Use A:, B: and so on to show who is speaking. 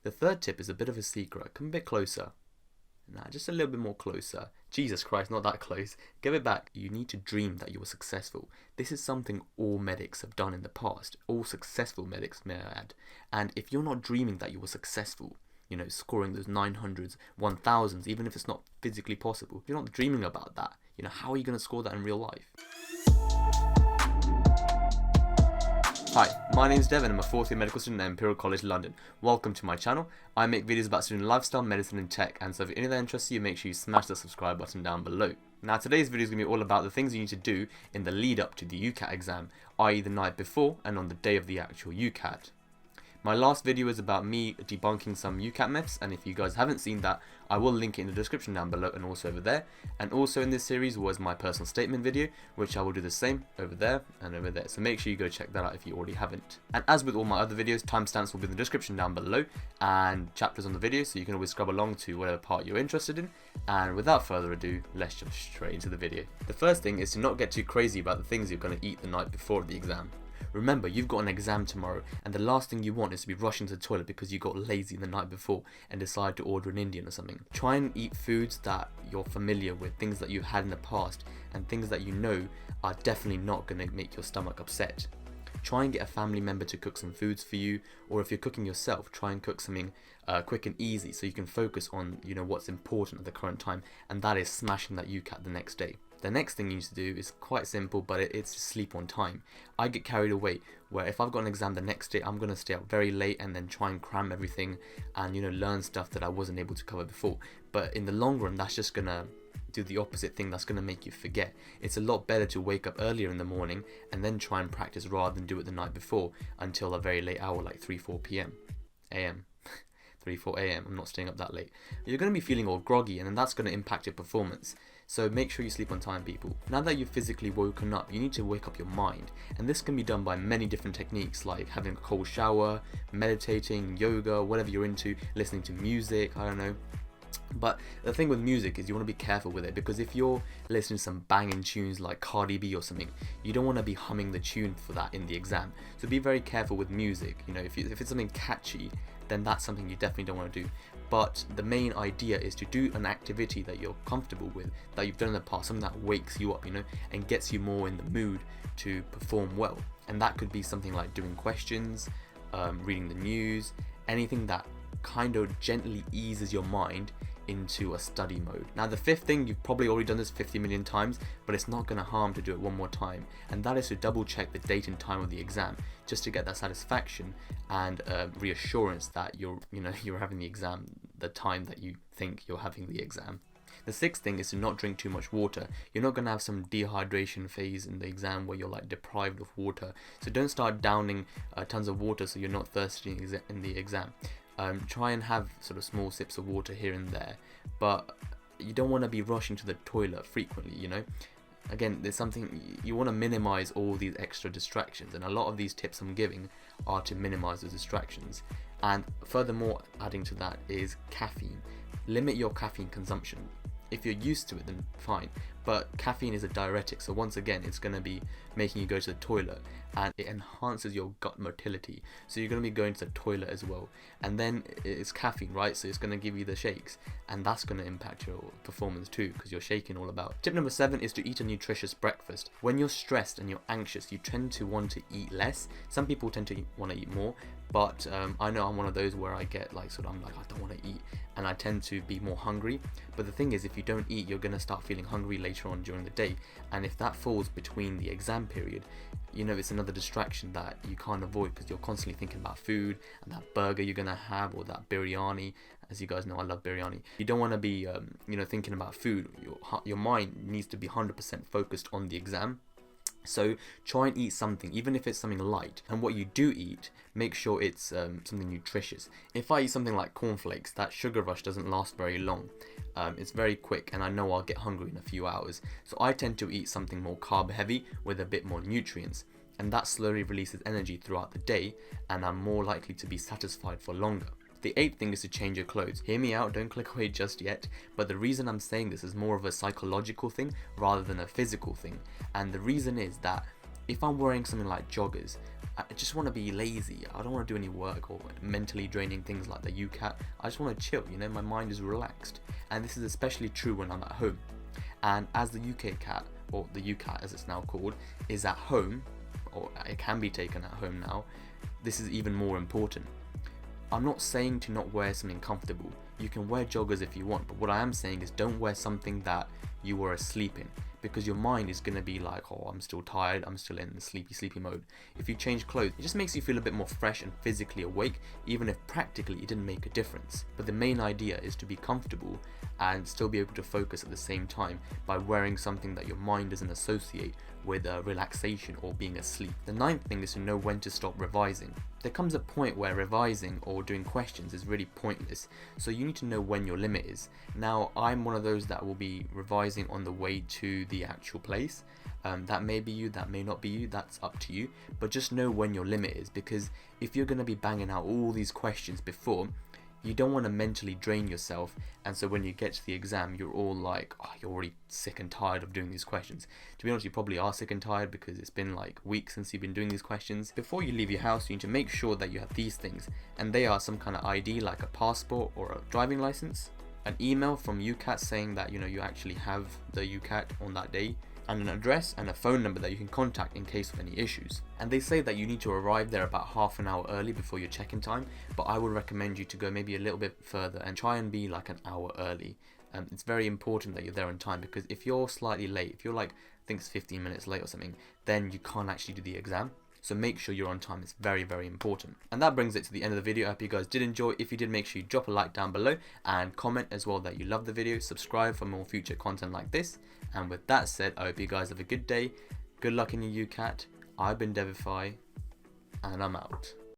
A: The third tip is a bit of a secret. Come a bit closer. Nah, just a little bit more closer. Jesus Christ, not that close. Give it back. You need to dream that you were successful. This is something all medics have done in the past. All successful medics, may I add. And if you're not dreaming that you were successful, scoring those 900s, 1000s, even if it's not physically possible, if you're not dreaming about that, how are you going to score that in real life? Hi, my name is Devin. I'm a fourth year medical student at Imperial College London. Welcome to my channel. I make videos about student lifestyle, medicine and tech, and so if any of that interests you, make sure you smash the subscribe button down below. Now today's video is going to be all about the things you need to do in the lead up to the UCAT exam, i.e. the night before and on the day of the actual UCAT. My last video is about me debunking some UCAT myths, and if you guys haven't seen that, I will link it in the description down below and also over there. And also in this series was my personal statement video, which I will do the same over there and over there. So make sure you go check that out if you already haven't. And as with all my other videos, timestamps will be in the description down below and chapters on the video, so you can always scrub along to whatever part you're interested in. And without further ado, let's jump straight into the video. The first thing is to not get too crazy about the things you're going to eat the night before the exam. Remember, you've got an exam tomorrow, and the last thing you want is to be rushing to the toilet because you got lazy the night before and decide to order an Indian or something. Try and eat foods that you're familiar with, things that you've had in the past, and things that you know are definitely not going to make your stomach upset. Try and get a family member to cook some foods for you, or if you're cooking yourself, try and cook something quick and easy so you can focus on what's important at the current time, and that is smashing that UCAT the next day. The next thing you need to do is quite simple, but it's to sleep on time. I get carried away where if I've got an exam the next day, I'm going to stay up very late and then try and cram everything and learn stuff that I wasn't able to cover before. But in the long run, that's just going to do the opposite thing. That's going to make you forget. It's a lot better to wake up earlier in the morning and then try and practice rather than do it the night before until a very late hour like 3-4 p.m. a.m. 3-4 a.m. I'm not staying up that late. You're going to be feeling all groggy, and then that's going to impact your performance. So make sure you sleep on time, people. Now that you've physically woken up, you need to wake up your mind, and this can be done by many different techniques like having a cold shower, meditating, yoga, whatever you're into, listening to music, I don't know. But the thing with music is you want to be careful with it, because if you're listening to some banging tunes like Cardi B or something, you don't want to be humming the tune for that in the exam. So be very careful with music. If it's something catchy, then that's something you definitely don't want to do. But the main idea is to do an activity that you're comfortable with, that you've done in the past, something that wakes you up, and gets you more in the mood to perform well. And that could be something like doing questions, reading the news, anything that kind of gently eases your mind into a study mode. Now the fifth thing, you've probably already done this 50 million times, but it's not going to harm to do it one more time, and that is to double check the date and time of the exam, just to get that satisfaction and reassurance that you're having the exam the time that you think you're having the exam. The sixth thing is to not drink too much water. You're not going to have some dehydration phase in the exam where you're like deprived of water, so don't start downing tons of water so you're not thirsty in the exam. Try and have sort of small sips of water here and there, but you don't want to be rushing to the toilet frequently, Again, there's something, you want to minimize all these extra distractions, and a lot of these tips I'm giving are to minimize the distractions. And furthermore, adding to that is caffeine. Limit your caffeine consumption. If you're used to it, then fine, but caffeine is a diuretic, so once again it's going to be making you go to the toilet, and it enhances your gut motility, so you're going to be going to the toilet as well. And then it's caffeine, right? So it's going to give you the shakes, and that's going to impact your performance too, because you're shaking all about. Tip number 7 is to eat a nutritious breakfast. When you're stressed and you're anxious, you tend to want to eat less. Some people tend to want to eat more, but I know I'm one of those where I get I don't want to eat, and I tend to be more hungry. But the thing is, if you don't eat, you're going to start feeling hungry later on during the day, and if that falls between the exam period, it's another distraction that you can't avoid, because you're constantly thinking about food and that burger you're going to have, or that biryani. As you guys know, I love biryani. You don't want to be thinking about food. Your mind needs to be 100% focused on the exam. So try and eat something, even if it's something light, and what you do eat, make sure it's something nutritious. If I eat something like cornflakes, that sugar rush doesn't last very long. It's very quick, and I know I'll get hungry in a few hours, so I tend to eat something more carb heavy with a bit more nutrients, and that slowly releases energy throughout the day, and I'm more likely to be satisfied for longer. The 8th thing is to change your clothes. Hear me out, don't click away just yet, but the reason I'm saying this is more of a psychological thing rather than a physical thing. And the reason is that if I'm wearing something like joggers, I just want to be lazy. I don't want to do any work or mentally draining things like the UCAT. I just want to chill, you know, my mind is relaxed. And this is especially true when I'm at home. And as the UCAT, or the UCAT as it's now called, is at home, or it can be taken at home now, this is even more important. I'm not saying to not wear something comfortable. You can wear joggers if you want, but what I am saying is don't wear something that you were asleep in, because your mind is going to be like, oh, I'm still tired, I'm still in the sleepy mode. If you change clothes, it just makes you feel a bit more fresh and physically awake, even if practically it didn't make a difference. But the main idea is to be comfortable and still be able to focus at the same time by wearing something that your mind doesn't associate with relaxation or being asleep. The ninth thing is to know when to stop revising. There comes a point where revising or doing questions is really pointless, so you need to know when your limit is. Now, I'm one of those that will be revising on the way to the actual place. That may be you, that may not be you, that's up to you, but just know when your limit is, because if you're going to be banging out all these questions before, you don't want to mentally drain yourself, and so when you get to the exam, you're all like, oh, you're already sick and tired of doing these questions. To be honest, you probably are sick and tired because it's been like weeks since you've been doing these questions. Before you leave your house, you need to make sure that you have these things, and they are some kind of ID like a passport or a driving license, an email from UCAT saying that you actually have the UCAT on that day, and an address and a phone number that you can contact in case of any issues. And they say that you need to arrive there about half an hour early before your check-in time, but I would recommend you to go maybe a little bit further and try and be like an hour early. It's very important that you're there on time, because if you're slightly late, if you're like, I think it's 15 minutes late or something, then you can't actually do the exam. So make sure you're on time. It's very, very important. And that brings it to the end of the video. I hope you guys did enjoy. If you did, make sure you drop a like down below and comment as well that you love the video. Subscribe for more future content like this. And with that said, I hope you guys have a good day. Good luck in your UCAT. I've been Devify, and I'm out.